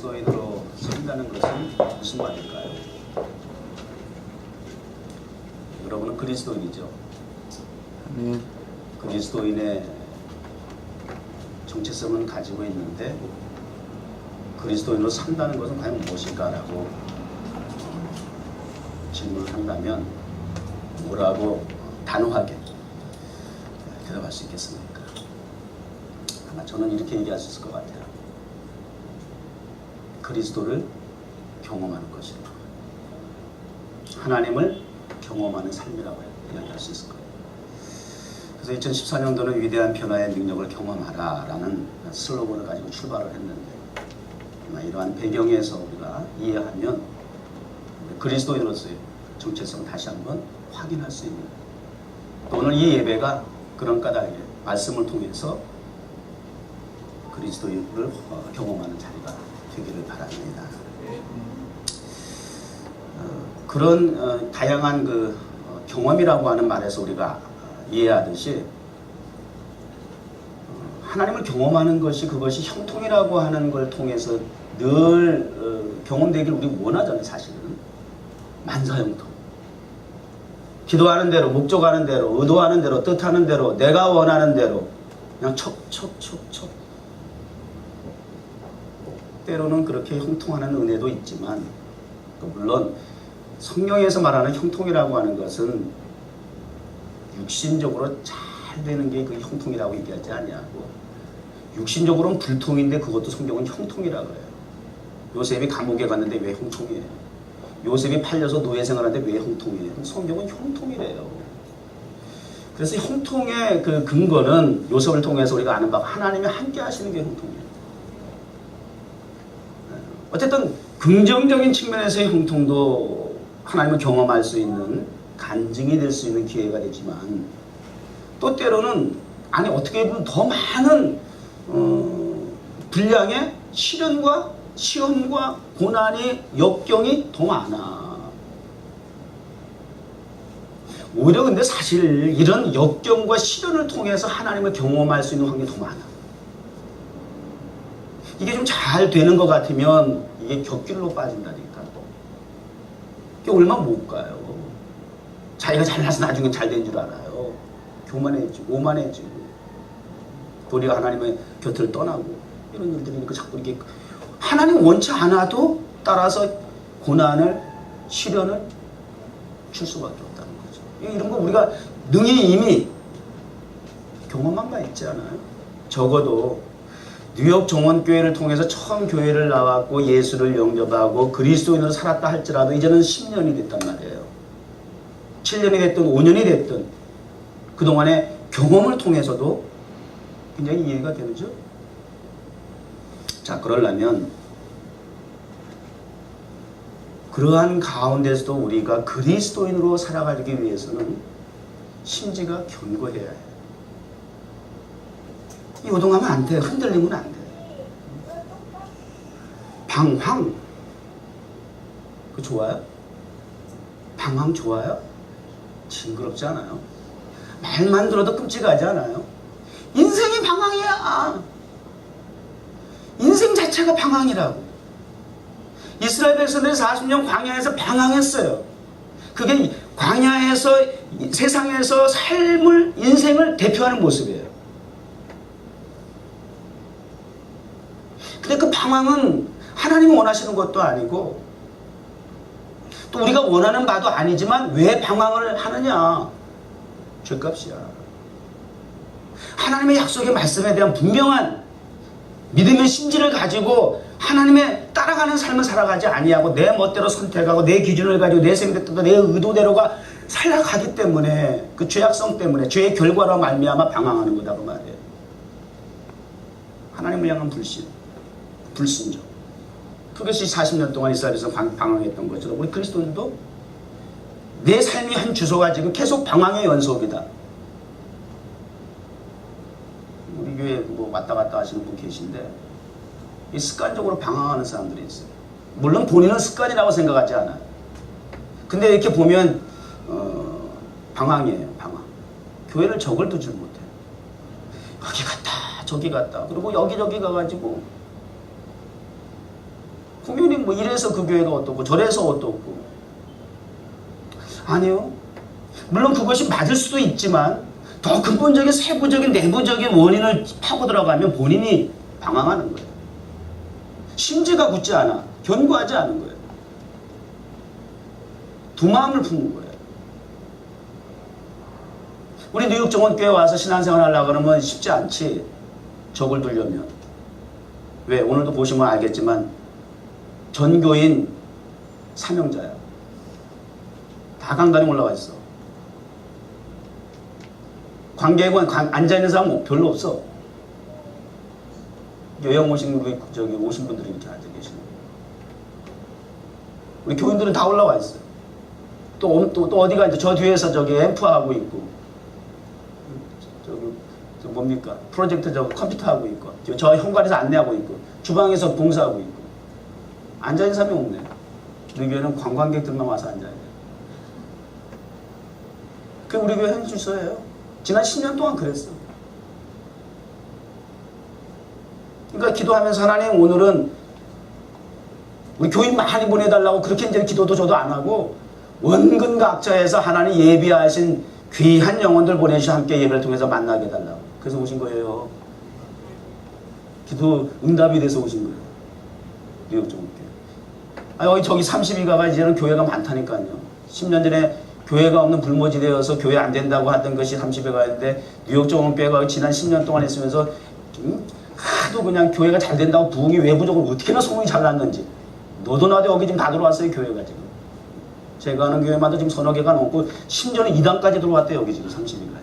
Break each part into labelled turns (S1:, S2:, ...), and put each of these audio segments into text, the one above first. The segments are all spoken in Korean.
S1: 그리스도인으로 산다는 것은 무슨 말일까요? 여러분은 그리스도인이죠.
S2: 아멘.
S1: 그리스도인의 정체성은 가지고 있는데 그리스도인으로 산다는 것은 과연 무엇일까라고 질문을 한다면 뭐라고 단호하게 대답할 수 있겠습니까? 아마 저는 이렇게 얘기할 수 있을 것 같아요. 그리스도를 경험하는 것이라고, 하나님을 경험하는 삶이라고 이야기할 수 있을 거예요. 그래서 2014년도는 위대한 변화의 능력을 경험하라 라는 슬로건을 가지고 출발을 했는데, 이러한 배경에서 우리가 이해하면 그리스도인으로서의 정체성을 다시 한번 확인할 수 있는, 또 오늘 이 예배가 그런 까닭에 말씀을 통해서 그리스도인을 경험하는 자리가 되기를 바랍니다. 그런 다양한 그 경험이라고 하는 말에서 우리가 이해하듯이 하나님을 경험하는 것이, 그것이 형통이라고 하는 걸 통해서 늘 경험되기를 우리 원하잖아요. 사실은 만사형통, 기도하는 대로, 목적하는 대로, 의도하는 대로, 뜻하는 대로, 내가 원하는 대로 그냥 척척척척. 때로는 그렇게 형통하는 은혜도 있지만, 물론 성경에서 말하는 형통이라고 하는 것은 육신적으로 잘 되는 게 그 형통이라고 얘기하지 아니하고, 육신적으로는 불통인데 그것도 성경은 형통이라고 해요. 요셉이 감옥에 갔는데 왜 형통이에요? 요셉이 팔려서 노예 생활하는데 왜 형통이에요? 성경은 형통이래요. 그래서 형통의 그 근거는 요셉을 통해서 우리가 아는 바가 하나님이 함께 하시는 게 형통이에요. 어쨌든 긍정적인 측면에서의 형통도 하나님을 경험할 수 있는, 간증이 될 수 있는 기회가 되지만, 또 때로는 아니 어떻게 보면 더 많은 분량의 시련과 시험과 고난이, 역경이 더 많아. 오히려 근데 사실 이런 역경과 시련을 통해서 하나님을 경험할 수 있는 환경이 더 많아. 이게 좀 잘 되는 것 같으면 이게 곁길로 빠진다니까. 이게 얼마나 못 가요. 자기가 잘나서 나중에 잘 된 줄 알아요. 교만해지고 오만해지고 도리어 하나님의 곁을 떠나고 이런 일들이니까 자꾸 이게 하나님 원치 않아도 따라서 고난을, 시련을 줄 수밖에 없다는 거죠. 이런 거 우리가 능히 이미 경험한 바 있지 않아요? 적어도 뉴욕 정원교회를 통해서 처음 교회를 나왔고 예수를 영접하고 그리스도인으로 살았다 할지라도 이제는 10년이 됐단 말이에요. 7년이 됐든 5년이 됐든 그동안의 경험을 통해서도 굉장히 이해가 되죠. 자, 그러려면 그러한 가운데서도 우리가 그리스도인으로 살아가기 위해서는 심지가 견고해야 해요. 요동하면 안 돼. 흔들리면 안 돼. 방황, 그거 좋아요? 방황 좋아요? 징그럽지 않아요? 말만 들어도 끔찍하지 않아요? 인생이 방황이야. 인생 자체가 방황이라고. 이스라엘 백성들이 40년 광야에서 방황했어요. 그게 광야에서, 세상에서 삶을, 인생을 대표하는 모습이에요. 근데 그 방황은 하나님이 원하시는 것도 아니고 또 우리가 원하는 바도 아니지만 왜 방황을 하느냐? 죄값이야. 하나님의 약속의 말씀에 대한 분명한 믿음의 심지를 가지고 하나님의 따라가는 삶을 살아가지 아니하고 내 멋대로 선택하고 내 기준을 가지고 내 생각대로 내 의도대로가 살아가기 때문에, 그 죄악성 때문에, 죄의 결과로 말미암아 방황하는 거다 그 말이에요. 하나님을 향한 불신, 불순종. 그것이 40년 동안 이스라엘에서 방황했던 것처럼 우리 그리스도인도 내 삶이 한 주소가 지금 계속 방황의 연속이다. 우리 교회 뭐 왔다 갔다 하시는 분 계신데 이 습관적으로 방황하는 사람들이 있어요. 물론 본인은 습관이라고 생각하지 않아요. 근데 이렇게 보면 방황이에요. 방황. 교회를 적을 두질 못해요. 여기 갔다 저기 갔다 그리고 여기저기 가가지고 뭐 이래서 그 교회가 어떻고 저래서 어떻고. 아니요. 물론 그것이 맞을 수도 있지만 더 근본적인 세부적인 내부적인 원인을 파고 들어가면 본인이 방황하는 거예요. 심지가 굳지 않아. 견고하지 않은 거예요. 두 마음을 품는 거예요. 우리 뉴욕 정원교회 와서 신앙생활 하려고 그러면 쉽지 않지. 적을 두려면. 왜? 오늘도 보시면 알겠지만 전교인 사명자야. 다 강단에 올라와 있어. 관계건 앉아있는 사람 별로 없어. 여행 오신 오신 분들이 이렇게 앉아 계시는 거예요. 우리 교인들은 다 올라와 있어요. 또 어디가 이제 저 뒤에서 앰프하고 있고, 뭡니까? 프로젝트 컴퓨터 하고 있고, 저 현관에서 안내하고 있고, 주방에서 봉사하고 있고. 앉아있는 사람이 없네. 우리 교회는 관광객들만 와서 앉아야 돼. 그게 우리 교회 현 주소예요. 지난 10년 동안 그랬어. 그러니까 기도하면서 하나님 오늘은 우리 교인 많이 보내달라고 그렇게 이제 기도도 저도 안 하고 원근각자에서 하나님 예비하신 귀한 영혼들 보내주셔 함께 예배를 통해서 만나게 해달라고. 그래서 오신 거예요. 기도 응답이 돼서 오신 거예요. 뉴욕 정교회. 저기 32가가 이제는 교회가 많다니까요. 10년 전에 교회가 없는 불모지대여서 교회 안 된다고 하던 것이 30회가였는데 뉴욕 정원교회가 지난 10년 동안 있으면서 하도 그냥 교회가 잘 된다고 부흥이 외부적으로 어떻게나 소문이 잘 났는지. 너도 나도 여기 지금 다 들어왔어요. 교회가 지금. 제가 아는 교회마다 지금 서너 개가 넘고 심지어는 2단까지 들어왔대요. 여기 지금 30회가.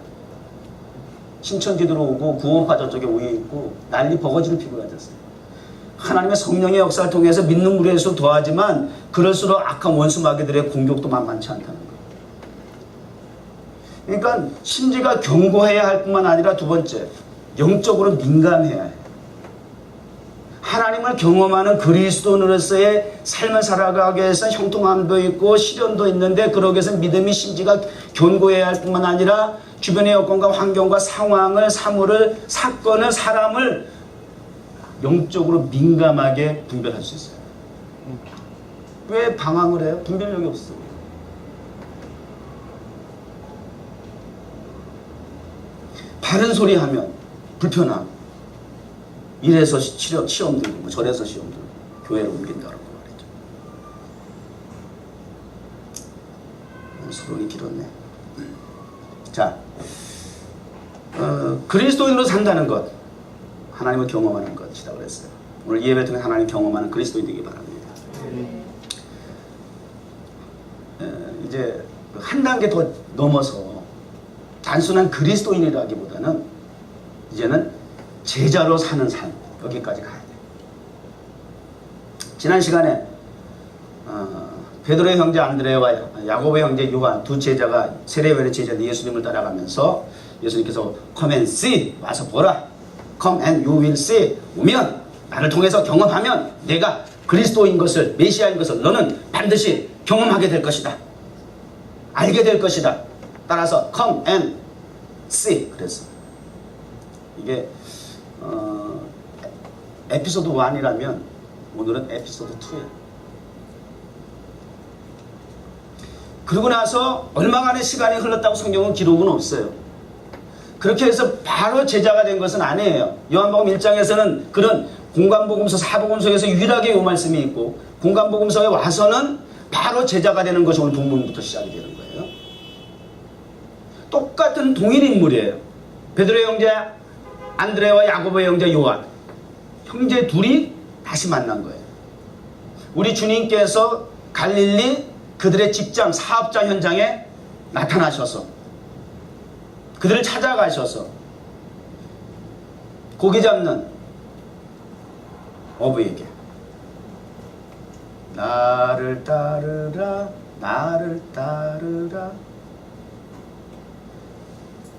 S1: 신천지 들어오고 구원파 저쪽에 오해 있고 난리 버거지를 피고 가졌어요. 하나님의 성령의 역사를 통해서 믿는 무리의 수 더하지만 그럴수록 악한 원수 마귀들의 공격도 만만치 않다는 거예요. 그러니까 심지가 견고해야 할 뿐만 아니라 두 번째, 영적으로 민감해야 해요. 하나님을 경험하는 그리스도인으로서의 삶을 살아가기 위해서 형통함도 있고 시련도 있는데 그러기 위해서 믿음이 심지가 견고해야 할 뿐만 아니라 주변의 여건과 환경과 상황을, 사물을, 사건을, 사람을 영적으로 민감하게 분별할 수 있어요. 왜 방황을 해요? 분별력이 없어. 바른 소리 하면 불편하고 이래서 시험 들고 저래서 시험 들고 교회로 옮긴다고 말이죠. 수론이 길었네. 자, 그리스도인으로 산다는 것, 하나님을 경험하는 것이라고 그랬어요. 오늘 이 예배 통해 하나님 경험하는 그리스도인 되기 바랍니다. 이제 한 단계 더 넘어서 단순한 그리스도인이라기보다는 이제는 제자로 사는 삶, 여기까지 가야 돼요. 지난 시간에 베드로의 형제 안드레와 야고보의 형제 요한 두 제자가 세례요한의 제자들 예수님을 따라가면서 예수님께서 come and see, 와서 보라, come and you will see, 오면 나를 통해서 경험하면 내가 그리스도인 것을, 메시아인 것을 너는 반드시 경험하게 될 것이다, 알게 될 것이다. 따라서 come and see. 그래서 이게 에피소드 1이라면 오늘은 에피소드 2예요. 그러고 나서 얼마간의 시간이 흘렀다고 성경은 기록은 없어요. 그렇게 해서 바로 제자가 된 것은 아니에요. 요한복음 1장에서는 그런 공관복음서, 사복음서에서 유일하게 이 말씀이 있고 공관복음서에 와서는 바로 제자가 되는 것이 오늘 본문부터 시작이 되는 거예요. 똑같은 동일 인물이에요. 베드로의 형제 안드레와 야고보의 형제 요한, 형제 둘이 다시 만난 거예요. 우리 주님께서 갈릴리 그들의 직장, 사업장 현장에 나타나셔서 그들을 찾아가셔서 고기 잡는 어부에게 나를 따르라, 나를 따르라.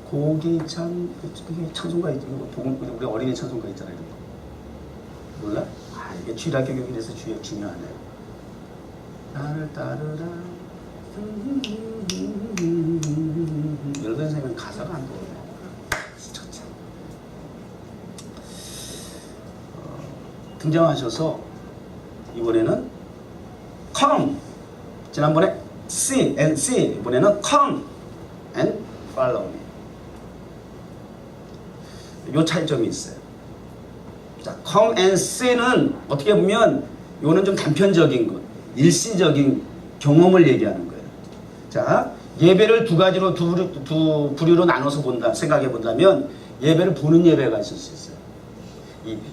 S1: 고기 그게 찬송가 있죠. 우리 어린이 찬송가 있잖아요. 몰라? 이게 주일학교 교육에서 중요하네요. 나를 따르라. 여러분 선생님은 가사가 안 떠오르네. 등장하셔서 이번에는 지난번에 see and see, 이번에는 come and follow me. 요 차이점이 있어요. 자, come and see는 어떻게 보면 요는 좀 단편적인 것, 일시적인 경험을 얘기하는 거예요. 자, 예배를 두 가지로 두 부류로 나눠서 본다, 생각해 본다면 예배를 보는 예배가 있을 수 있어요.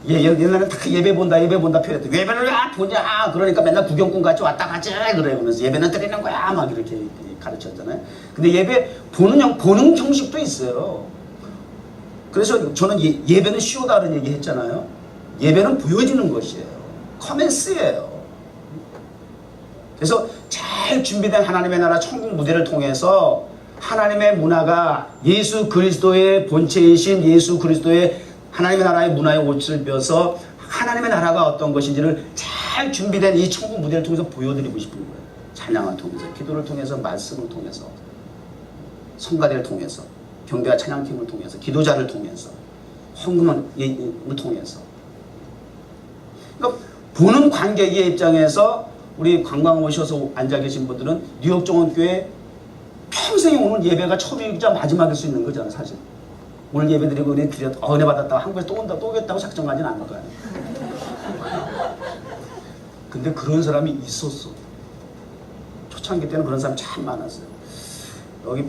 S1: 옛날에는 다 예배 본다 표현했대. 예배를 왜 보냐? 그러니까 맨날 구경꾼 같이 왔다 가지 그래. 그러면서 예배는 드리는 거야 막 이렇게 가르쳤잖아요. 근데 예배 보는 형식도 있어요. 그래서 저는 예배는 쉬우다 그런 얘기 했잖아요. 예배는 보여지는 것이에요. 커맨스예요. 그래서 잘 준비된 하나님의 나라 천국 무대를 통해서 하나님의 문화가 예수 그리스도의 본체이신 예수 그리스도의 하나님의 나라의 문화의 옷을 펴서 하나님의 나라가 어떤 것인지를 잘 준비된 이 천국 무대를 통해서 보여드리고 싶은 거예요. 찬양을 통해서, 기도를 통해서, 말씀을 통해서, 성가대를 통해서, 경배와 찬양팀을 통해서, 기도자를 통해서, 헌금을 통해서. 그러니까 보는 관객의 입장에서 우리 관광 오셔서 앉아 계신 분들은 뉴욕 정원교회 평생에 오는 예배가 처음이자 마지막일 수 있는 거잖아요, 사실. 오늘 예배 드리고 은혜 받았다가 한국에서 또 온다, 또 오겠다고 작정하지는 않을 거예요. 근데 그런 사람이 있었어. 초창기 때는 그런 사람 참 많았어요. 여기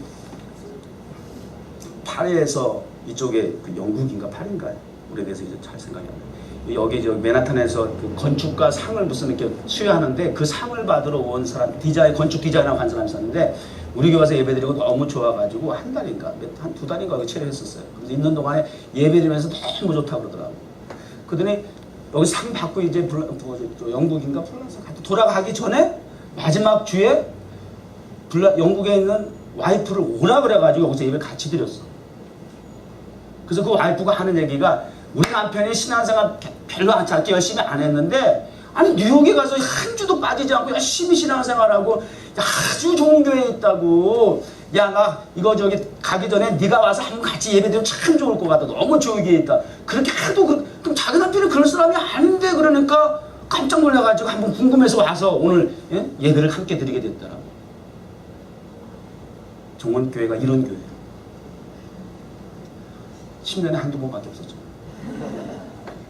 S1: 파리에서 이쪽에 그 영국인가 파리인가요? 오래돼서 이제 잘 생각이 안 나요. 여기 저 맨하탄에서 그 건축가 상을 무슨 이렇게 수여하는데 그 상을 받으러 온 사람, 건축 디자이너가 한 사람이 있었는데 우리 교회 와서 예배드리고 너무 좋아가지고 한 달인가 한 두 달인가 체류했었어요. 그래서 있는 동안에 예배드리면서 너무 좋다고 그러더라고요. 그러더니 여기 상 받고 이제 영국인가 프랑스 돌아가기 전에 마지막 주에 영국에 있는 와이프를 오라 그래가지고 여기서 예배 같이 드렸어. 그래서 그 와이프가 하는 얘기가 우리 남편이 신앙생활 별로 잘게 열심히 안 했는데 아니 뉴욕에 가서 한 주도 빠지지 않고 열심히 신앙생활하고 아주 좋은 교회에 있다고. 야, 나 이거 저기 가기 전에 네가 와서 한번 같이 예배드리면 참 좋을 것 같다. 너무 좋은 교회에 있다. 그렇게 하도 그럼 자기 남편이 그럴 사람이 아닌데 그러니까 깜짝 놀라가지고 한번 궁금해서 와서 오늘 예배를 함께 드리게 됐더라고. 정원교회가 이런 교회예요. 10년에 한두 번밖에 없었죠.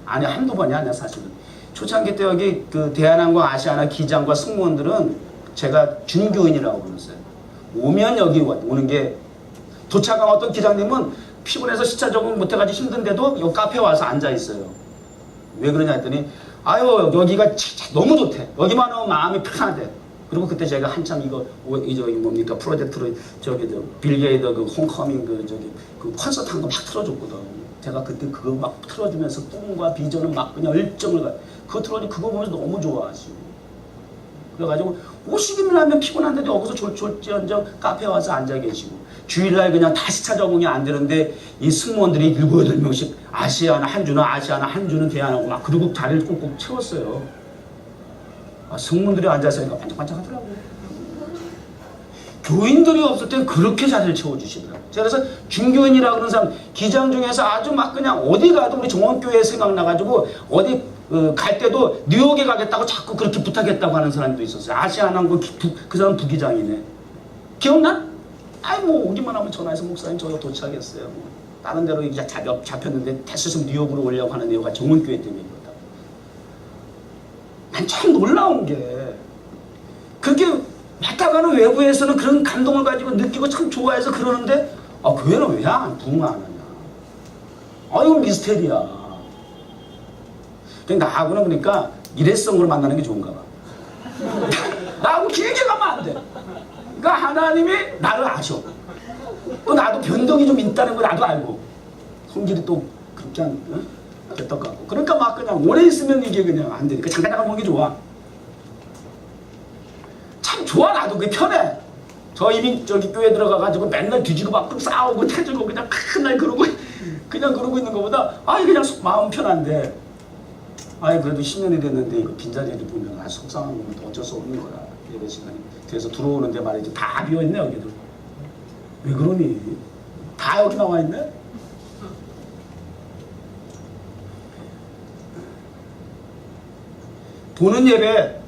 S1: 아니 한두 번이 아니야 사실은. 초창기 때 여기 그 대한항공 아시아나 기장과 승무원들은 제가 준교인이라고 불렀어요. 오면 여기 오는 게 도착한 어떤 기장님은 피곤해서 시차 적응 못해가지고 힘든데도 여기 카페 와서 앉아 있어요. 왜 그러냐 했더니 아유 여기가 너무 좋대. 여기만 오면 마음이 편하대. 그리고 그때 제가 한참 저기 뭡니까 프로젝트로 저기 빌 게이트 그 홈커밍 그 콘서트 한 거 막 틀어줬거든. 제가 그때 그거 막 틀어주면서 꿈과 비전은 막 그냥 열정을 그거 틀어주고 그거 보면서 너무 좋아하시고. 그래가지고 50인을 하면 피곤한데도 여기서 졸지언정 카페에 와서 앉아 계시고 주일날 그냥 다 시차 적응이 안 되는데 이 승무원들이 7, 8명씩 아시아나 한 주는 대안하고 막 그리고 자리를 꾹꾹 채웠어요. 승무원들이 앉아있으니까 반짝반짝하더라고요. 교인들이 없을 땐 그렇게 자리를 채워주시더라고요. 그래서 중교인이라고 그러는 사람 기장 중에서 아주 막 그냥 어디 가도 우리 정원교회 생각나가지고 어디 갈 때도 뉴욕에 가겠다고 자꾸 그렇게 부탁했다고 하는 사람도 있었어요. 아시아나항공 그 사람 부기장이네. 기억나? 아이 뭐 오기만 하면 전화해서 목사님 저 도착했어요. 뭐. 다른 데로 이제 잡혔는데 됐으면 뉴욕으로 오려고 하는 이유가 정원교회 때문이었다고. 난 참 놀라운 게 그렇게 왔다 가는 외부에서는 그런 감동을 가지고 느끼고 참 좋아해서 그러는데 교회는 왜 부흥 안 하냐. 이건 미스테리야. 나하고는 그러니까 일회성으로 만나는 게 좋은가 봐. 나하고 길게 가면 안 돼. 그러니까 하나님이 나를 아셔. 또 나도 변덕이 좀 있다는 거 나도 알고. 성질이 또 그렇지 됐던 것 같고. 그러니까 막 그냥 오래 있으면 이게 그냥 안 되니까 잠깐 보는 게 좋아. 참 좋아. 나도 그게 편해. 저 이미 저기 교회 들어가가지고 맨날 뒤지고 맞고 싸우고 태주고 그냥 맨날 그러고 있는 것보다 그냥 마음 편한데 그래도 10년이 됐는데 이거 빈자리를 보면 아주 속상한 거면 어쩔 수 없는 거야. 예배 시간이 돼서 들어오는데 말이지 다 비어있네 여기도. 왜 그러니? 다 여기 나와 있네? 보는 예배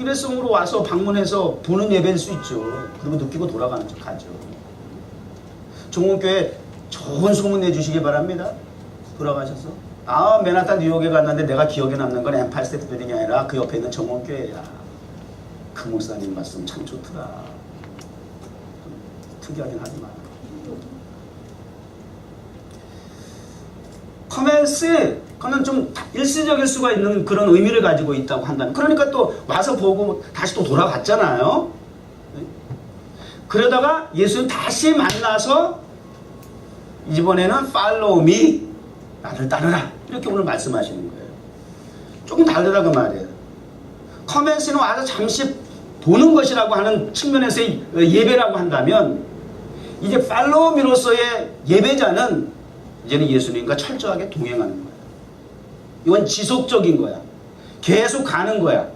S1: 일회성으로 와서 방문해서 보는 예배일 수 있죠. 그리고 느끼고 돌아가는 척 하죠. 종원교회 좋은 소문 내주시기 바랍니다. 돌아가셔서 맨하탄 뉴욕에 갔는데 내가 기억에 남는 건 엠파이어 스테이트 빌딩이 아니라 그 옆에 있는 정원교회야. 그 목사님 말씀 참 좋더라. 좀 특이하긴 하지만 커맨스 그거는 좀 일시적일 수가 있는 그런 의미를 가지고 있다고 한다면, 그러니까 또 와서 보고 다시 또 돌아갔잖아요. 그러다가 예수님 다시 만나서 이번에는 follow me, 나를 따르라, 이렇게 오늘 말씀하시는 거예요. 조금 다르다 그 말이에요. 커맨스는 와서 잠시 보는 것이라고 하는 측면에서의 예배라고 한다면, 이제 follow me로서의 예배자는 이제는 예수님과 철저하게 동행하는 거야. 이건 지속적인 거야. 계속 가는 거야.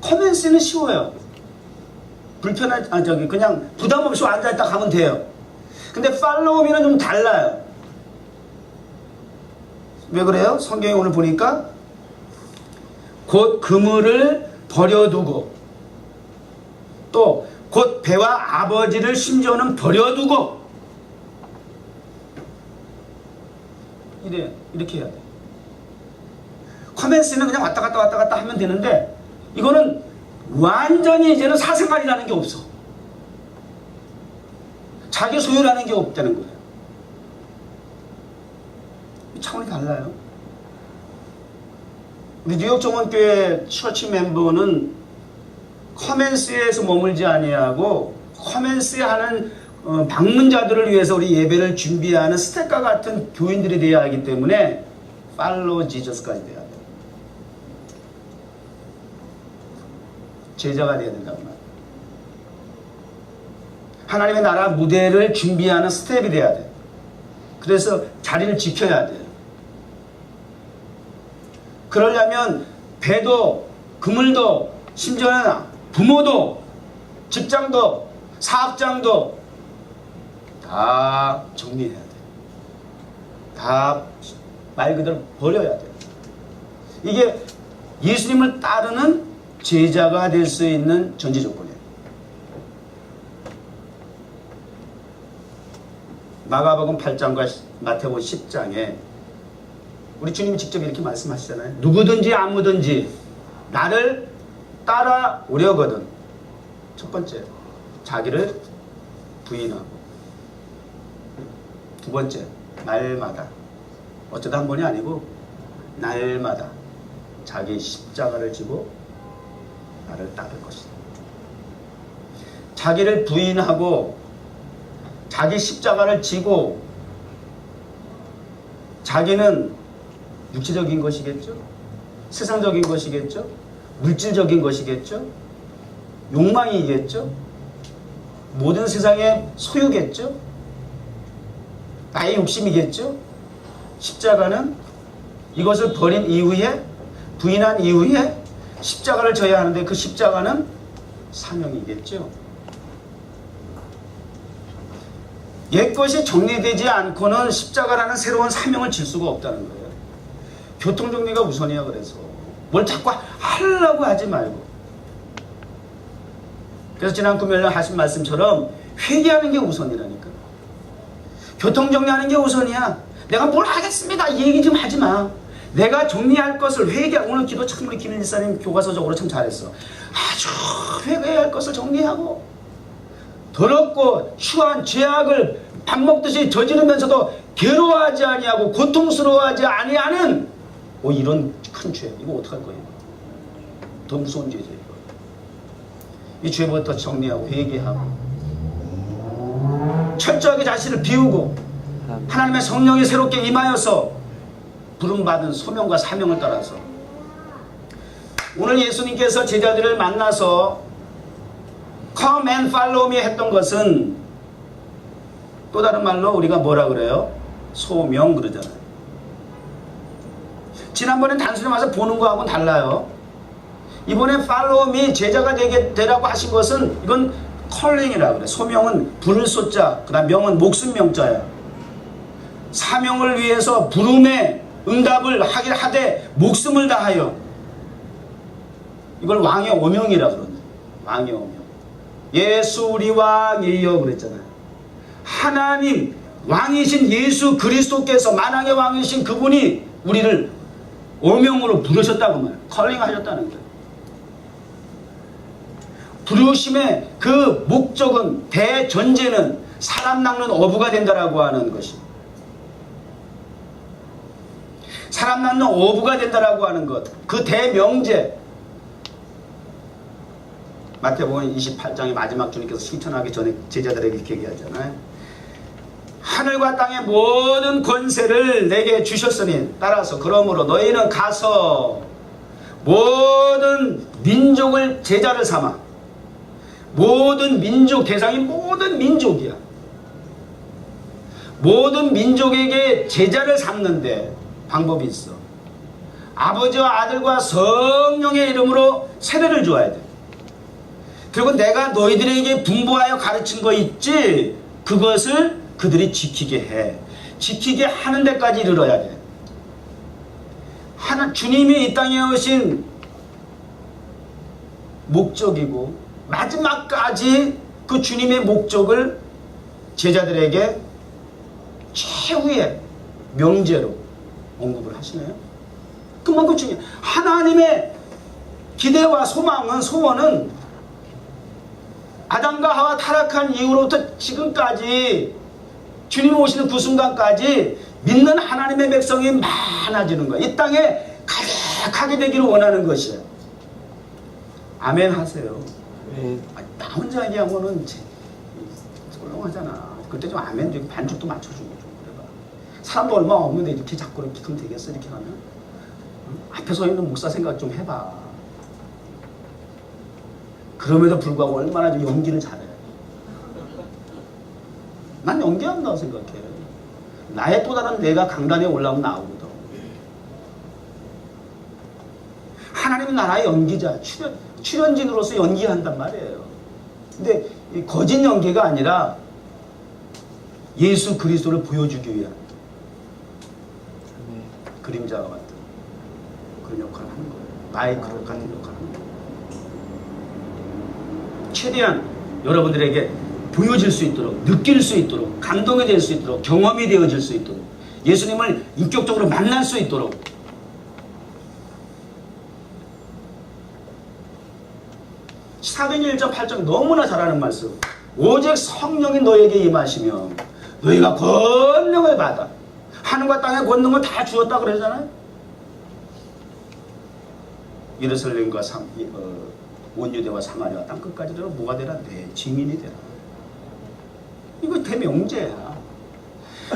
S1: 커맨스는 쉬워요. 그냥 부담 없이 앉아있다 가면 돼요. 근데 팔로우 미는 좀 달라요. 왜 그래요? 성경에 오늘 보니까 곧 그물을 버려두고, 또 곧 배와 아버지를 심지어는 버려두고, 이렇게 해야 돼. 커맨스는 그냥 왔다 갔다 하면 되는데, 이거는 완전히 이제는 사생활이라는 게 없어. 자기 소유라는 게 없다는 거예요. 차원이 달라요. 우리 뉴욕 정원교회 처치 멤버는 커맨스에서 머물지 아니하고 커맨스에 하는 방문자들을 위해서 우리 예배를 준비하는 스택과 같은 교인들이 되어야 하기 때문에 팔로우 지저스까지 돼야 돼요. 제자가 되어야 된다고 말이에요. 하나님의 나라 무대를 준비하는 스텝이 돼야 돼요. 그래서 자리를 지켜야 돼요. 그러려면 배도 그물도 심지어는 부모도 직장도 사업장도 다 정리해야 돼요. 다 말 그대로 버려야 돼요. 이게 예수님을 따르는 제자가 될 수 있는 전제 조건이에요. 마가복음 8장과 마태복음 10장에 우리 주님이 직접 이렇게 말씀하시잖아요. 누구든지 아무든지 나를 따라오려거든, 첫 번째 자기를 부인하고, 두 번째 날마다, 어쩌다 한 번이 아니고 날마다 자기 십자가를 지고 나를 따를 것이다. 자기를 부인하고 자기 십자가를 지고, 자기는 육체적인 것이겠죠? 세상적인 것이겠죠? 물질적인 것이겠죠? 욕망이겠죠? 모든 세상의 소유겠죠? 나의 욕심이겠죠? 십자가는 이것을 버린 이후에, 부인한 이후에 십자가를 져야 하는데, 그 십자가는 사명이겠죠? 옛것이 정리되지 않고는 십자가라는 새로운 사명을 질 수가 없다는 거예요. 교통정리가 우선이야. 그래서 뭘 자꾸 하려고 하지 말고. 그래서 지난 금요일에 하신 말씀처럼 회개하는 게 우선이라니까. 교통정리하는 게 우선이야. 내가 뭘 하겠습니다 이 얘기 좀 하지 마. 내가 정리할 것을 오늘 기도 참 우리 김일 지사님 교과서적으로 참 잘했어. 아주 회개할 것을 정리하고, 더럽고 추한 죄악을 밥 먹듯이 저지르면서도 괴로워하지 아니하고 고통스러워하지 아니하는 이런 큰 죄, 이거 어떡할 거예요? 더 무서운 죄죠. 이 죄부터 정리하고 회개하고 철저하게 자신을 비우고 하나님의 성령이 새롭게 임하여서 부름받은 소명과 사명을 따라서, 오늘 예수님께서 제자들을 만나서 Come and follow me 했던 것은 또 다른 말로 우리가 뭐라 그래요? 소명 그러잖아요. 지난번엔 단순히 와서 보는 거하고는 달라요. 이번에 follow me, 제자가 되라고 하신 것은 이건 calling이라고 그래. 소명은 부를 소자, 그 다음 명은 목숨 명자야. 사명을 위해서 부름에 응답을 하길 하되 목숨을 다하여, 이걸 왕의 오명이라 그러는데, 왕의 오명. 예수 우리 왕이여 그랬잖아요. 하나님 왕이신 예수 그리스도께서, 만왕의 왕이신 그분이 우리를 오명으로 부르셨다고 말해요. 컬링하셨다는 거예요. 부르심의 그 목적은, 대전제는 사람 낚는 어부가 된다라고 하는 것이, 사람 낚는 어부가 된다라고 하는 것, 그 대명제. 마태복음 28장의 마지막 주님께서 승천하기 전에 제자들에게 이렇게 얘기하잖아요. 하늘과 땅의 모든 권세를 내게 주셨으니, 따라서 그러므로 너희는 가서 모든 민족을 제자를 삼아, 모든 민족, 대상이 모든 민족이야. 모든 민족에게 제자를 삼는데 방법이 있어. 아버지와 아들과 성령의 이름으로 세례를 줘야 돼. 그리고 내가 너희들에게 분부하여 가르친 거 있지, 그것을 그들이 지키게 해. 지키게 하는 데까지 이르러야 돼. 주님이 이 땅에 오신 목적이고 마지막까지 그 주님의 목적을 제자들에게 최후의 명제로 언급을 하시네요. 그만큼 중요해요. 하나님의 기대와 소원은 아담과 하와 타락한 이후로부터 지금까지, 주님 오시는 그 순간까지 믿는 하나님의 백성이 많아지는 거예요. 이 땅에 가득하게 되기를 원하는 것이에요. 아멘 하세요. 나 혼자 얘기하면은 썰렁하잖아. 그때 좀 아멘 좀 반죽도 맞춰주고 좀 그래봐. 사람도 얼마 없는데 이렇게 자꾸 이렇게 그럼 되겠어? 이렇게 하면? 앞에 서 있는 목사 생각 좀 해봐. 그럼에도 불구하고 얼마나 좀 연기를 잘해. 난 연기한다고 생각해. 나의 또 다른 내가 강단에 올라오면 나오거든. 하나님은 나라의 연기자, 출연진으로서 연기한단 말이에요. 근데 이 거짓 연기가 아니라 예수 그리스도를 보여주기 위한 그림자와 같은 그런 역할을 하는 거예요. 마이크로 같은 역할을 하는 거예요. 최대한 여러분들에게 보여질 수 있도록, 느낄 수 있도록, 감동이 될 수 있도록, 경험이 되어질 수 있도록, 예수님을 인격적으로 만날 수 있도록. 사도행전 1.8장 너무나 잘하는 말씀. 오직 성령이 너에게 임하시면 너희가 권능을 받아. 하늘과 땅의 권능을 다 주었다 그러잖아요. 예루살렘과 온 유대와 사마리아 땅끝까지 뭐가 되라? 내 증인이 되라. 이거 대명제야.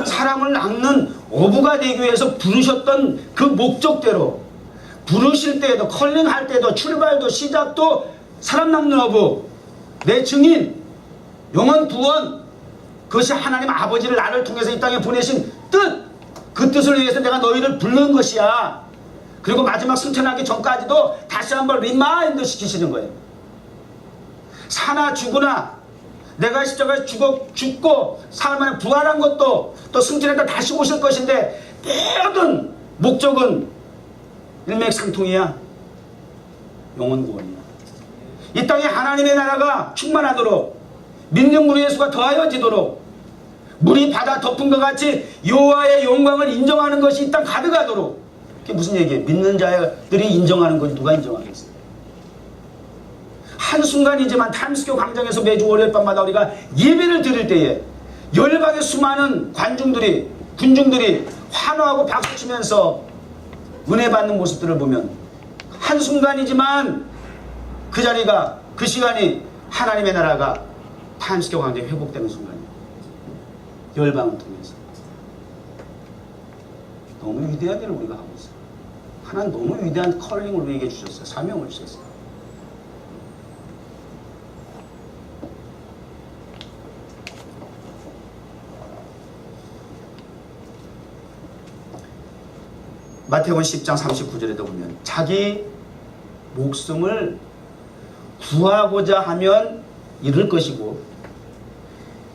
S1: 사람을 낚는 어부가 되기 위해서 부르셨던 그 목적대로, 부르실 때에도, 컬링할 때도, 출발도 시작도 사람 낚는 어부, 내 증인, 영원 구원, 그것이 하나님 아버지를 나를 통해서 이 땅에 보내신 뜻, 그 뜻을 위해서 내가 너희를 부르는 것이야. 그리고 마지막 승천하기 전까지도 다시 한번 리마인드 시키시는 거예요. 사나 죽으나 내가 십자가에 죽고 사흘 만에 부활한 것도 또 승천했다 다시 오실 것인데, 모든 목적은 일맥상통이야. 영원 구원이야. 이 땅에 하나님의 나라가 충만하도록, 믿는 우리 예수가 더하여지도록, 물이 바다 덮은 것 같이 여호와의 영광을 인정하는 것이 이 땅 가득하도록. 그게 무슨 얘기예요? 믿는 자들이 인정하는 거지 누가 인정하겠어요? 한순간이지만 타임스퀘어 광장에서 매주 월요일 밤마다 우리가 예배를 드릴 때에 열방의 수많은 군중들이 환호하고 박수치면서 은혜 받는 모습들을 보면, 한순간이지만 그 자리가, 그 시간이 하나님의 나라가 타임스퀘어 광장에 회복되는 순간이에요. 열방을 통해서. 너무 위대한 일을 우리가 하고 있어요. 하나님 너무 위대한 컬링을 우리에게 주셨어요. 사명을 주셨어요. 마태복음 10장 39절에도 보면 자기 목숨을 구하고자 하면 잃을 것이고,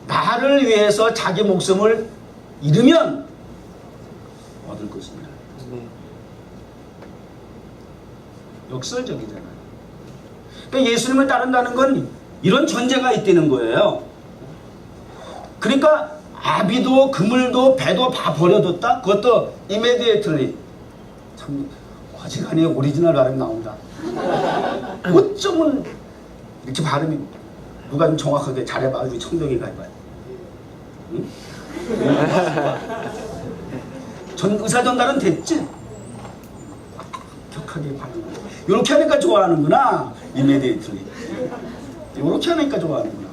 S1: 나를 위해서 자기 목숨을 잃으면 얻을 것입니다.
S2: 아멘.
S1: 역설적이잖아요. 그러니까 예수님을 따른다는 건 이런 전제가 있다는 거예요. 그러니까 아비도 그물도 배도 다 버려뒀다? 그것도 immediately. 참 어지간히 오리지널 발음이 나온다. 어쩌면 이렇게 발음이 누가 좀 정확하게 잘해봐. 우리 청정이가 해봐요. 응? 전 의사 전달은 됐지? 격하게 발음하고 이렇게 하니까 좋아하는구나. immediately. 이렇게 하니까 좋아하는구나.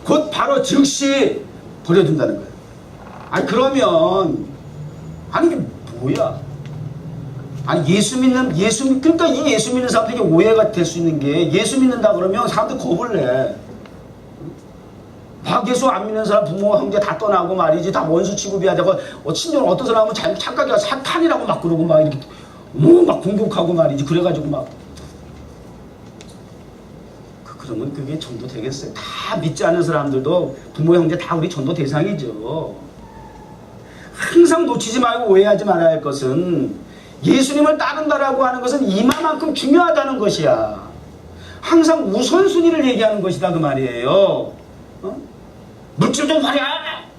S1: 곧 바로 즉시 버려둔다는 거예요. 아니 그러면 아니 이게 뭐야? 아니 그러니까 이 예수 믿는 사람들에게 오해가 될 수 있는 게 예수 믿는다 그러면 사람들 겁을 내. 막 예수 안 믿는 사람 부모 형제 다 떠나고 말이지 다 원수 취급해야 되고 심지어 어떤 사람은 착각이가 사탄이라고 막 그러고 막 이렇게 막 공격하고 말이지 그래가지고 막 그러면 그게 전도 되겠어요? 다 믿지 않는 사람들도 부모 형제 다 우리 전도 대상이죠. 항상 놓치지 말고 오해하지 말아야 할 것은 예수님을 따른다라고 하는 것은 이만큼 중요하다는 것이야. 항상 우선순위를 얘기하는 것이다 그 말이에요. 어? 물질 좀 버려!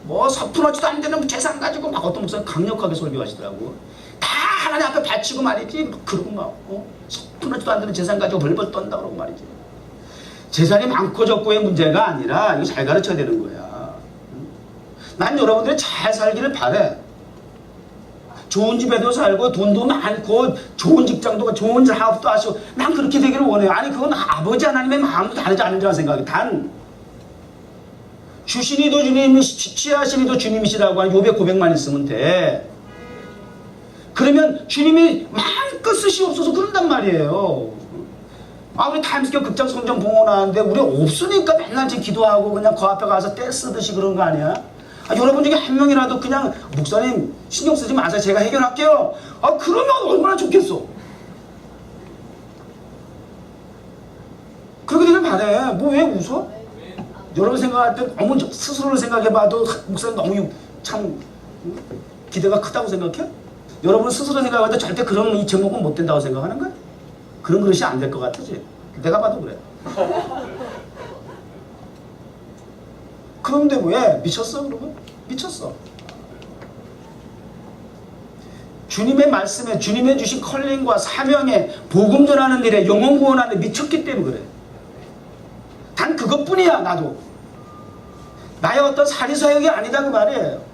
S1: 뭐 서푼하지도 안 되는 재산 가지고 막 어떤 목사님 강력하게 설교하시더라고. 다 하나님 앞에 바치고 말이지 막 그러고 막 서푼하지도 안 되는 재산 가지고 벌벌 떤다 그러고 말이지. 재산이 많고 적고의 문제가 아니라 이거 잘 가르쳐야 되는 거야. 난 여러분들이 잘 살기를 바래. 좋은 집에도 살고 돈도 많고 좋은 직장도 좋은 사업도 하시고 난 그렇게 되기를 원해요. 아니 그건 아버지 하나님의 마음도 다르지 않은지라 생각해. 단 주신이도 주님, 취하신이도 주님이시라고 하는 요백 고백만 있으면 돼. 그러면 주님이 마음껏 쓰시옵소서 그런단 말이에요. 아 우리 타임스퀘어 극장 성전 봉헌하는데 우리 없으니까 맨날 지금 기도하고 그냥 그 앞에 가서 떼 쓰듯이 그런 거 아니야? 아, 여러분 중에 한 명이라도 그냥 목사님 신경 쓰지 마세요. 제가 해결할게요. 아 그러면 얼마나 좋겠어. 그렇게 되길 바래. 뭐 왜 웃어? 여러분 생각할 때 너무 스스로를 생각해봐도 목사님 너무 참 기대가 크다고 생각해? 여러분 스스로 생각할 때 절대 그런 이 제목은 못 된다고 생각하는 거야? 그런 그릇이 안 될 것 같지? 내가 봐도 그래. 그런데 왜? 미쳤어 그러면? 미쳤어. 주님의 말씀에 주님의 주신 컬링과 사명에 복음 전하는 일에 영혼 구원하는 데 미쳤기 때문에 그래. 단 그것뿐이야. 나도 나의 어떤 사리사욕이 아니다 그 말이에요.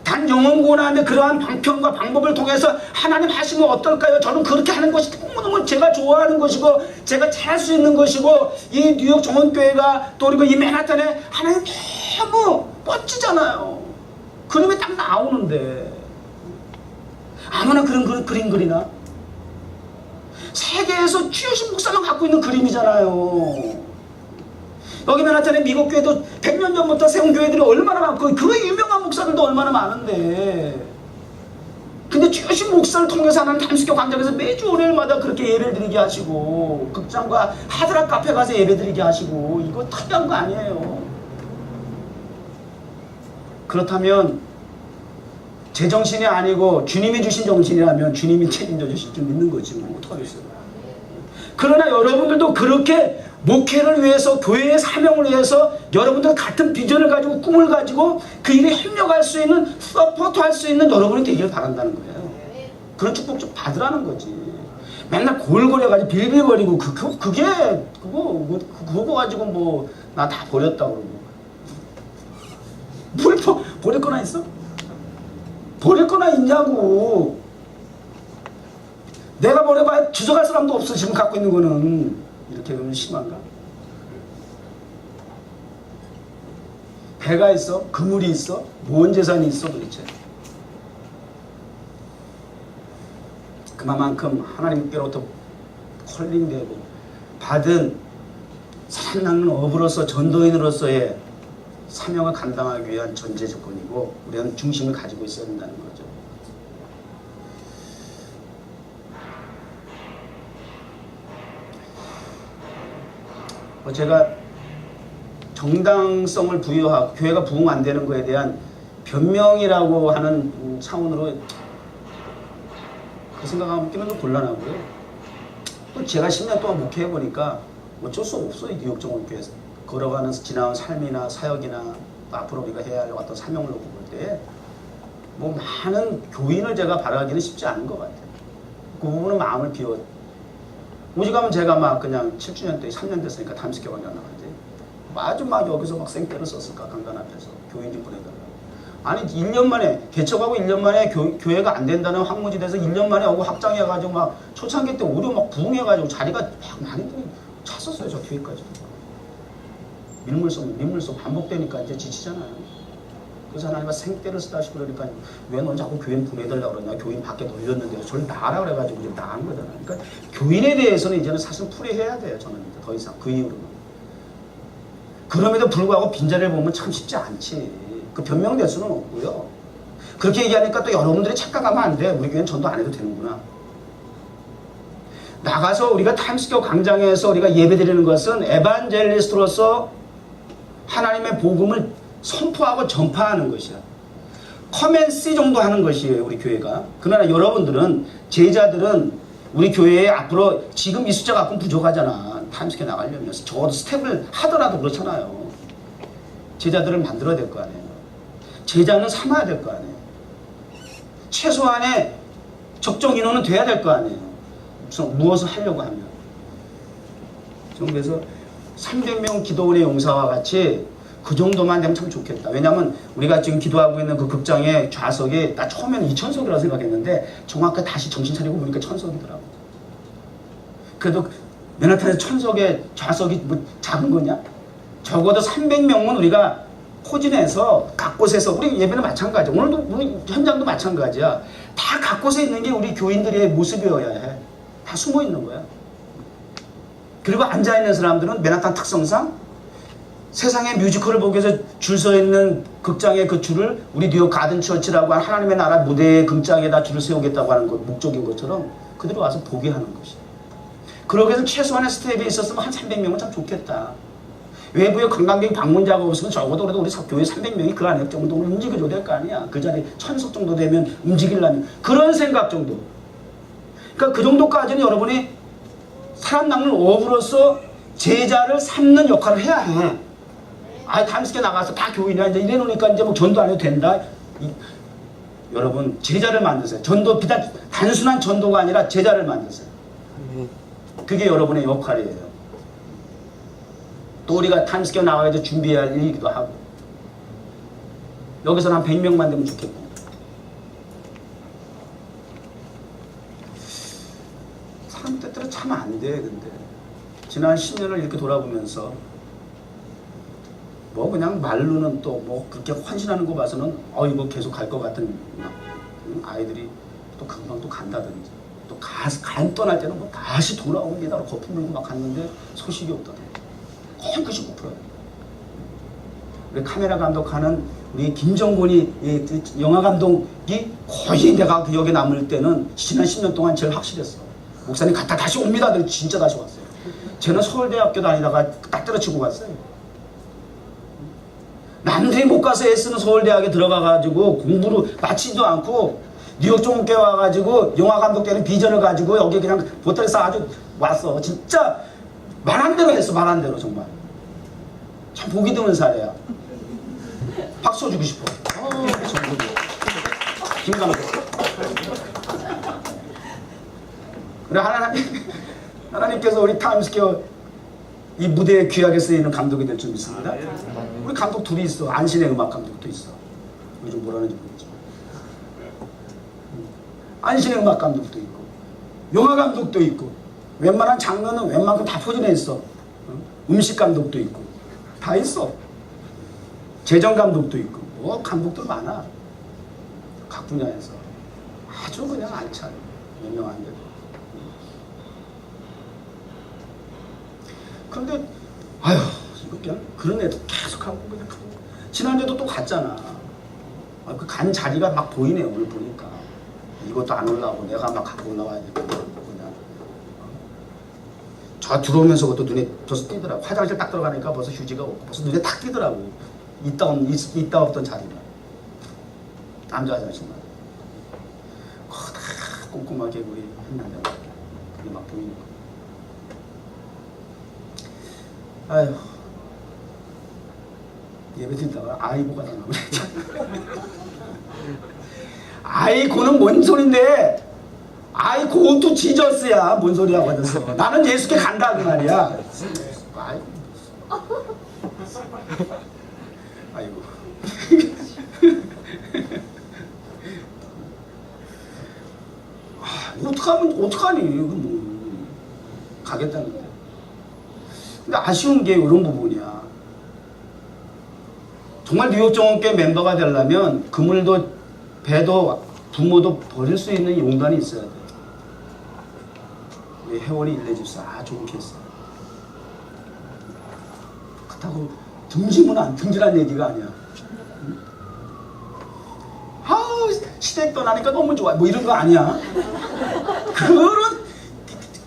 S1: 단 영혼 구원하는데 그러한 방편과 방법을 통해서 하나님 하시면 어떨까요? 저는 그렇게 하는 것이 너무너무 제가 좋아하는 것이고 제가 잘 수 있는 것이고 이 뉴욕 정원교회가 또 그리고 이 맨하탄에 하나님 너무 멋지잖아요. 그림이 딱 나오는데 아무나 그런 그림 그리나? 세계에서 최우신 목사만 갖고 있는 그림이잖아요. 여기 맨하탄에 미국 교회도 100년 전부터 세운 교회들이 얼마나 많고 그 유명한 목사들도 얼마나 많은데 근데 최우신 목사를 통해서 하는 타임스퀘어 광장에서 매주 월요일마다 그렇게 예배를 드리게 하시고 극장과 하드락 카페 가서 예배 드리게 하시고 이거 특이한 거 아니에요. 그렇다면 제 정신이 아니고 주님이 주신 정신이라면 주님이 책임져 주실 줄 믿는 거지 뭐 어떡하겠어요. 그러나 여러분들도 그렇게 목회를 위해서 교회의 사명을 위해서 여러분들 같은 비전을 가지고 꿈을 가지고 그 일에 협력할 수 있는 서포트할 수 있는 여러분이 되기를 바란다는 거예요. 그런 축복 좀 받으라는 거지. 맨날 골골해가지고 빌빌거리고 그게 그거 가지고 뭐 나 다 버렸다고 그러고 뭘 버릴 거나 있어? 버릴 거나 있냐고. 내가 버려봐야 주워갈 사람도 없어. 지금 갖고 있는 거는. 이렇게 그러면 심한가? 배가 있어? 그물이 있어? 뭔 재산이 있어 도대체? 그만큼 하나님께로부터 컬링되고 받은 사랑하는 어부로서 전도인으로서의 사명을 감당하기 위한 전제 조건이고 우리는 중심을 가지고 있어야 된다는 거죠. 제가 정당성을 부여하고 교회가 부흥 안 되는 거에 대한 변명이라고 하는 차원으로 그 생각하기는 좀 곤란하고요. 또 제가 10년 동안 목회해보니까 어쩔 수 없어요. 뉴욕정원교회에서 걸어가는 지나온 삶이나 사역이나 또 앞으로 우리가 해야 할 어떤 사명을 놓고 볼 때 뭐 많은 교인을 제가 바라기는 쉽지 않은 것 같아요. 그 부분은 마음을 비워. 오직하면 제가 막 그냥 7주년 때 3년 됐으니까 담임교회가 나갔는데 아주 막 여기서 막 생떼를 썼을까 강단 앞에서 교인 좀 보내달라고. 아니 1년 만에 개척하고 1년 만에 교회가 안 된다는 황무지대에서 1년 만에 오고 확장해가지고 막 초창기 때 오히려 막 부흥해가지고 자리가 막 많이들 찼었어요. 저 뒤에까지도. 밀물성 반복되니까 이제 지치잖아요. 그래서 하나님가 생떼를 쓰다시 그러니까 왜 넌 자꾸 교인 보내달라고 그러냐. 교인 밖에 돌렸는데 저를 나가라 그래가지고 이제 나간 거잖아요. 그러니까 교인에 대해서는 이제는 사실 풀이해야 돼요. 저는 이제 더 이상 그 이후로는. 그럼에도 불구하고 빈자리를 보면 참 쉽지 않지. 그 변명될 수는 없고요. 그렇게 얘기하니까 또 여러분들이 착각하면 안 돼. 우리 교회는 전도 안 해도 되는구나. 나가서 우리가 타임스퀘어 광장에서 우리가 예배드리는 것은 에반젤리스트로서 하나님의 복음을 선포하고 전파하는 것이야. 커맨시 정도 하는 것이에요. 우리 교회가. 그러나 여러분들은 제자들은 우리 교회에 앞으로 지금 이 숫자 갖고는 부족하잖아. 타임스퀘어 나가려면 적어도 스텝을 하더라도 그렇잖아요. 제자들을 만들어야 될 거 아니에요. 제자는 삼아야 될 거 아니에요. 최소한의 적정 인원은 돼야 될 거 아니에요. 무엇을 하려고 하면. 그래서 300명 기도원의 용사와 같이 그 정도만 되면 참 좋겠다. 왜냐하면 우리가 지금 기도하고 있는 그 극장의 좌석이 나 처음에는 2,000석이라고 생각했는데 정확하게 다시 정신 차리고 보니까 1,000석이더라고. 그래도 맨하탄에서 1,000석의 좌석이 뭐 작은 거냐? 적어도 300명은 우리가 포진해서 각 곳에서 우리 예배는 마찬가지야. 오늘도 우리 현장도 마찬가지야. 다 각 곳에 있는 게 우리 교인들의 모습이어야 해. 다 숨어 있는 거야. 그리고 앉아있는 사람들은 맨하탄 특성상 세상의 뮤지컬을 보기 위해서 줄 서 있는 극장의 그 줄을 우리 뉴욕 가든 처치라고 하는 하나님의 나라 무대의 극장에다 줄을 세우겠다고 하는 것, 목적인 것처럼 그들이 와서 보게 하는 것이. 그러기 위해서 최소한의 스텝이 있었으면 한 300명은 참 좋겠다. 외부의 관광객 방문자가 없으면 적어도 그래도 우리 교회 300명이 그 안에 정도는 움직여줘야 될 거 아니야. 그 자리에 1,000석 정도 되면 움직이려면. 그런 생각 정도. 그러니까 그 정도까지는 여러분이 사람 낚는 어부로서 제자를 삼는 역할을 해야 해. 아, 타임스퀘어 나가서 다 교인이야. 이제 이래 놓으니까 이제 뭐 전도 안 해도 된다. 여러분, 제자를 만드세요. 전도, 비단 단순한 전도가 아니라 제자를 만드세요. 그게 여러분의 역할이에요. 또 우리가 타임스퀘어 나가서 준비해야 할 일이기도 하고. 여기서는 한 100명만 되면 좋겠고. 사람 때때로 참 안 돼, 근데. 지난 10년을 이렇게 돌아보면서 뭐 그냥 말로는 또 뭐 그렇게 헌신하는 거 봐서는 이거 계속 갈 것 같은 아이들이 또 금방 또 간다든지 또 간 떠날 때는 뭐 다시 돌아옵니다. 거품 물고 막 갔는데 소식이 없다든지 거의 99%. 우리 카메라 감독하는 우리 김정곤이 영화 감독이 거의 내가 기억에 남을 때는 지난 10년 동안 제일 확실했어. 목사님 갔다 다시 옵니다. 진짜 다시 왔어요. 쟤는 서울대학교 다니다가 딱 때려치고 갔어요. 남들이 못 가서 애쓰는 서울대학에 들어가가지고 공부를 마치지도 않고 뉴욕 종교에 와가지고 영화감독 되는 비전을 가지고 여기 그냥 보따리 싸가지고 왔어. 진짜 말한 대로 했어. 말한 대로 정말. 참 보기 드문 사례야. 박수 주고 싶어. 김감독. 그래 하나님께서 우리 타임스퀘어 이 무대에 귀하게 쓰이는 감독이 될 줄 믿습니다. 우리 감독 둘이 있어. 안신의 음악 감독도 있어. 요즘 뭐라는지 모르겠지만. 안신의 음악 감독도 있고 영화 감독도 있고 웬만한 장르는 웬만큼 다 포진해 있어. 음식 감독도 있고 다 있어. 재정 감독도 있고 뭐 감독들 많아. 각 분야에서 아주 그냥 알찬 유명한데. 그런데 아휴 이거 그냥 그런 애도 계속하고 그냥 지난주에도 또 갔잖아. 그 간 자리가 막 보이네. 오늘 보니까 이것도 안 올라오고 내가 막 갖고 올라와야 되고 그냥 저 들어오면서 그것도 눈에 벌써 띄더라고. 화장실 딱 들어가니까 벌써 휴지가 없고 벌써 눈에 딱 띄더라고. 있다 없던 자리가. 남자 자신만. 그거 다 꼼꼼하게 우리 했는데 그게 막 보이는 거. 아휴. 예배 드리다가 아이고가 다 나오네. 아이고는 뭔 소린데? 아이고도 지저스야. 뭔 소리야 하면서. 나는 예수께 간다 그 말이야. 아이고. 아이고. 어떡하니? 뭐. 가겠다는데. 근데 아쉬운 게 이런 부분이야. 정말 뉴욕정원교회 멤버가 되려면 그물도 배도 부모도 버릴 수 있는 용단이 있어야 돼. 우리 혜원이 일레집사 아주 좋겠어. 그렇다고 등지란 얘기가 아니야. 응? 아우 시댁 떠나니까 너무 좋아. 뭐 이런 거 아니야.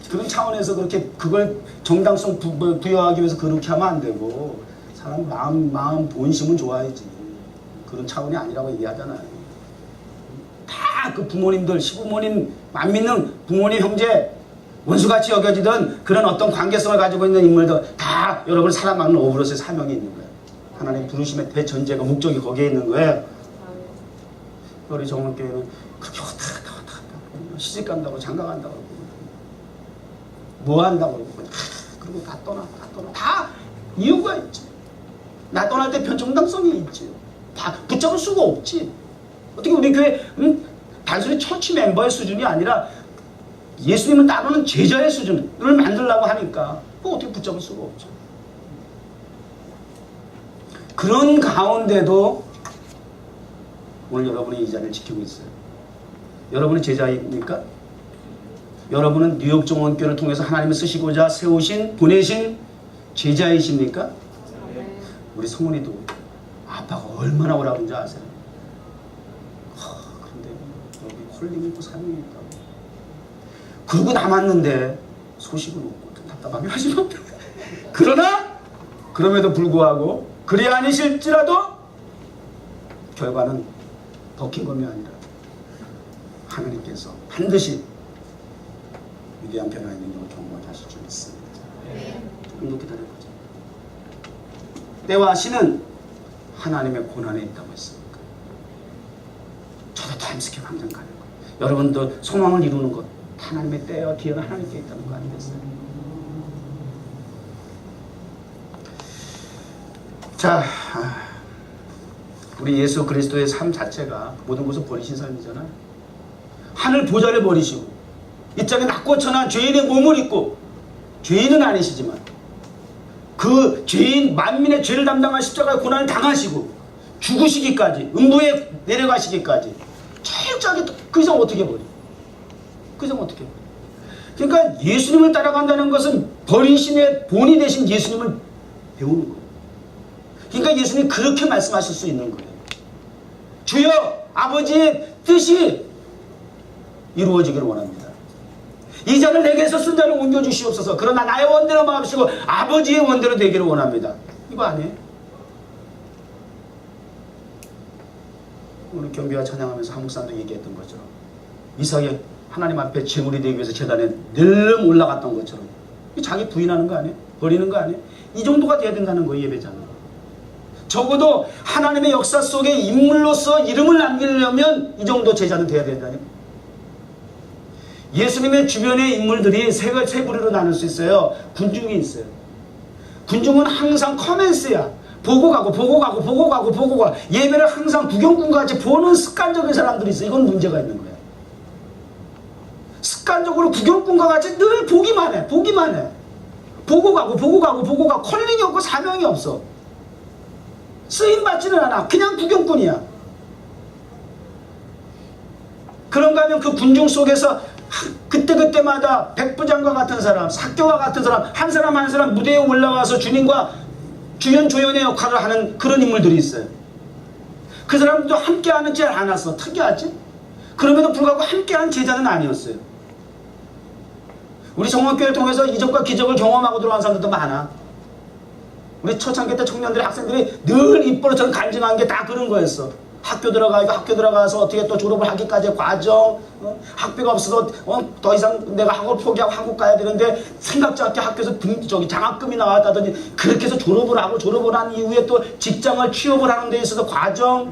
S1: 그런 차원에서 그렇게 그걸 정당성 부여하기 위해서 그렇게 하면 안 되고 사람 마음 본심은 좋아야지. 그런 차원이 아니라고 얘기하잖아요. 다 그 부모님들 시부모님 안 믿는 부모님 형제 원수같이 여겨지던 그런 어떤 관계성을 가지고 있는 인물들 다 여러분 사랑하는 어부로서의 사명이 있는 거예요. 하나님 부르심의 대전제가 목적이 거기에 있는 거예요. 우리 정원교회는 그렇게 왔다 갔다 시집 간다고 장가 간다고 그러고 뭐 한다고 그러고 그리고 다 떠나 다 이유가 있지. 나 떠날 때 편정당성이 있지. 다 붙잡을 수가 없지. 어떻게 우리 교회 단순히 처치 멤버의 수준이 아니라 예수님을 따르는 제자의 수준을 만들려고 하니까 그거 어떻게 붙잡을 수가 없죠. 그런 가운데도 오늘 여러분이 이 자리를 지키고 있어요. 여러분은 제자입니까? 여러분은 뉴욕 정원교회를 통해서 하나님을 쓰시고자 보내신 제자이십니까? 우리 성훈이도 아빠가 얼마나 오라는지 아세요? 그런데 여기 콜링이 있고 사명이 있다고. 그러고 남았는데 소식은 없고 답답하게 하지만 그러나 그럼에도 불구하고 그리 아니실지라도 결과는 버킹엄이 아니라 하나님께서 반드시 위대한 변화의 능력을 경험하실 줄 믿습니다. 조금 더 기다려보자. 때와 시는 하나님의 고난에 있다고 했으니까 저도 타임스퀘어 항상 가는 거예요. 여러분도 소망을 이루는 것 하나님의 때와 기회가 하나님께 있다는 거 아니겠어요? 자, 우리 예수 그리스도의 삶 자체가 모든 것을 버리신 삶이잖아요. 하늘 보좌를 버리시고 이 땅에 낮고 천한 죄인의 몸을 입고 죄인은 아니시지만 그 죄인 만민의 죄를 담당한 십자가의 고난을 당하시고 죽으시기까지 음부에 내려가시기까지 철저하게 그 이상 어떻게 버려? 그 이상 어떻게 버려? 그러니까 예수님을 따라간다는 것은 버린 신의 본이 되신 예수님을 배우는 거예요. 그러니까 예수님이 그렇게 말씀하실 수 있는 거예요. 주여 아버지의 뜻이 이루어지기를 원합니다. 이 잔을 내게서 쓴 잔을 옮겨주시옵소서. 그러나 나의 원대로 마옵시고 아버지의 원대로 되기를 원합니다. 이거 아니에요? 오늘 경배와 찬양하면서 한국 사람도 얘기했던 것처럼 이삭이 하나님 앞에 제물이 되기 위해서 제단에 늘름 올라갔던 것처럼 자기 부인하는 거 아니에요? 버리는 거 아니에요? 이 정도가 돼야 된다는 거예요. 예배자는. 적어도 하나님의 역사 속에 인물로서 이름을 남기려면 이 정도 제자는 돼야 된다니요. 예수님의 주변의 인물들이 세 부류로 나눌 수 있어요. 군중이 있어요. 군중은 항상 커맨스야. 보고 가고 예배를 항상 구경꾼같이 보는 습관적인 사람들이 있어요. 이건 문제가 있는 거예요. 습관적으로 구경꾼과 같이 늘 보기만 해. 보고 가고 컬링이 없고 사명이 없어. 쓰임받지는 않아. 그냥 구경꾼이야. 그런가 하면 그 군중 속에서 그때마다 백부장과 같은 사람, 삭개와 같은 사람, 한 사람 무대에 올라와서 주님과 주연 조연의 역할을 하는 그런 인물들이 있어요. 그 사람들도 함께하지 않았어. 특이하지? 그럼에도 불구하고 함께한 제자는 아니었어요. 우리 정원교회를 통해서 이적과 기적을 경험하고 들어간 사람들도 많아. 우리 초창기 때 청년들이 학생들이 늘 입버릇처럼 간증한 게 다 그런 거였어. 학교 들어가서 어떻게 또 졸업을 하기까지의 과정, 학비가 없어서 더 이상 내가 학업을 포기하고 한국 가야 되는데 생각지 않게 학교에서 장학금이 나왔다든지 그렇게 해서 졸업을 한 이후에 또 직장을 취업을 하는 데 있어서 과정,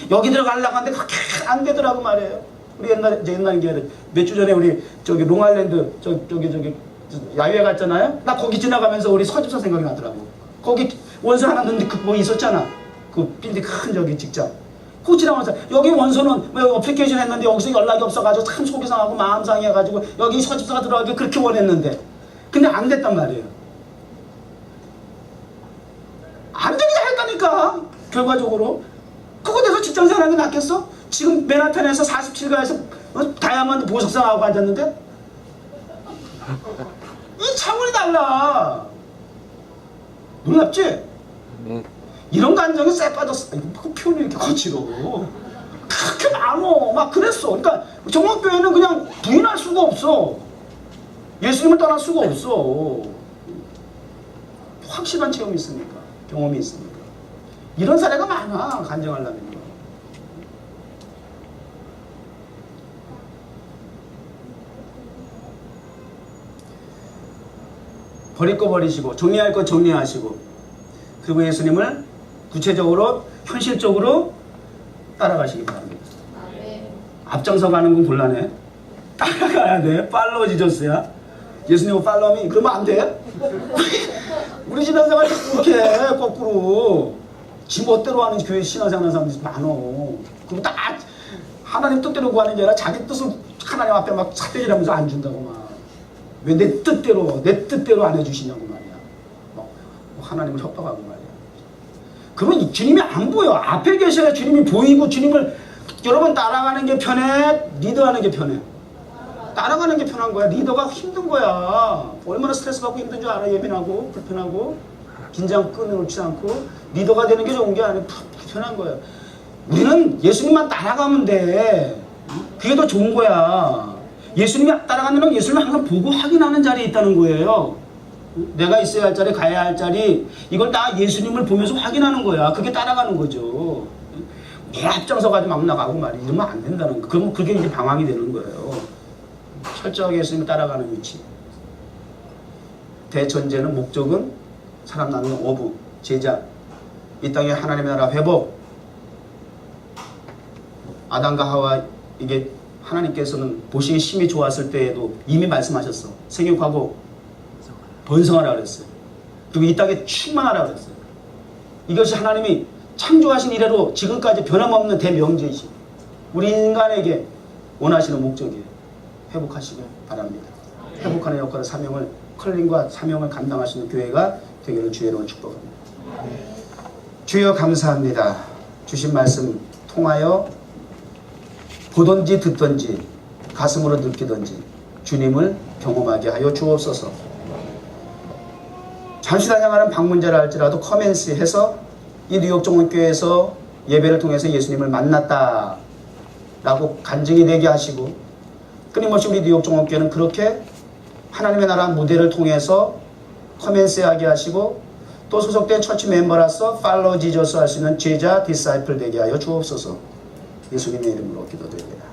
S1: 여기 들어가려고 하는데 그렇게 안 되더라고 말이에요. 우리 옛날에 몇 주 전에 우리 롱아일랜드 야유회 갔잖아요. 나 거기 지나가면서 우리 서집사 생각이 나더라고. 거기 원서 하나 넣는데 뭐 있었잖아. 그 빌딩 큰 직장. 그거 지나가면서 여기 원서는 뭐 어플리케이션 했는데 여기서 연락이 없어가지고 참 속이 상하고 마음 상해가지고 여기 서집사가 들어가기 그렇게 원했는데 근데 안 됐단 말이에요. 안 되게 했다니까. 결과적으로 그거 돼서 직장 생활하는 게 낫겠어? 지금 맨하탄에서 47가에서 다이아몬드 보석상 하고 앉았는데 이 차원이 달라. 놀랍지?
S2: 네.
S1: 이런 감정이 쎄 빠졌어. 그 표현이 이렇게 거칠어. 그렇게 많어. 막 그랬어. 그러니까 정목교회는 그냥 부인할 수가 없어. 예수님을 떠날 수가 없어. 확실한 체험이 있으니까. 경험이 있으니까. 이런 사례가 많아. 간증하려면. 버릴 거 버리시고 정리할 거 정리하시고 그리고 예수님을 구체적으로 현실적으로 따라가시기 바랍니다. 앞장서 가는 건 곤란해. 따라가야 돼. 팔로우 지저스야. 예수님을 팔로우미 그러면 안 돼. 우리 신앙생활 그렇게 해, 거꾸로 지 멋대로 하는 교회 신앙생활 하는 사람들이 많어. 그리고 다 하나님 뜻대로 구하는 게 아니라 자기 뜻을 하나님 앞에 막 삿대질하면서 안 준다고 막. 왜 내 뜻대로 안 해주시냐고 말이야. 하나님을 협박하고 말이야. 그러면 주님이 안 보여. 앞에 계셔야 주님이 보이고 주님을 여러분 따라가는 게 편해? 리더하는 게 편해? 따라가는 게 편한 거야. 리더가 힘든 거야. 얼마나 스트레스 받고 힘든 줄 알아. 예민하고 불편하고 긴장 끊어놓지 않고 리더가 되는 게 좋은 게 아니라 불편한 거야. 우리는 예수님만 따라가면 돼. 그게 더 좋은 거야. 예수님이 따라가는 건 예수님을 항상 보고 확인하는 자리에 있다는 거예요. 내가 있어야 할 자리, 가야 할 자리, 이걸 다 예수님을 보면서 확인하는 거야. 그게 따라가는 거죠. 내 앞장서 가지고 막 나가고 말이야. 이러면 안 된다는 거. 그러면 그게 이제 방황이 되는 거예요. 철저하게 예수님을 따라가는 위치. 대전제는 목적은 사람 나누는 어부, 제자, 이 땅에 하나님의 나라 회복. 아담과 하와 이게 하나님께서는 보시기 심히 좋았을 때에도 이미 말씀하셨어. 생육하고 번성하라 그랬어요. 그리고 이 땅에 충만하라 그랬어요. 이것이 하나님이 창조하신 이래로 지금까지 변함없는 대명제이시 우리 인간에게 원하시는 목적이에요. 회복하시길 바랍니다. 회복하는 역할을 사명을 컬링과 사명을 감당할 수 있는 교회가 되기를 주의 이름으로 축복합니다. 주여 감사합니다. 주신 말씀 통하여 보든지 듣든지 가슴으로 느끼든지 주님을 경험하게 하여 주옵소서. 잠시 다녀가는 방문자라 할지라도 커맨스 해서 이 뉴욕 종원교회에서 예배를 통해서 예수님을 만났다 라고 간증이 되게 하시고 끊임없이 우리 뉴욕 종원교회는 그렇게 하나님의 나라 무대를 통해서 커맨스 하게 하시고 또 소속된 처치 멤버로서 팔로우 지저스 할 수 있는 제자 디사이플 되게 하여 주옵소서. 예수님의 이름으로 기도드립니다.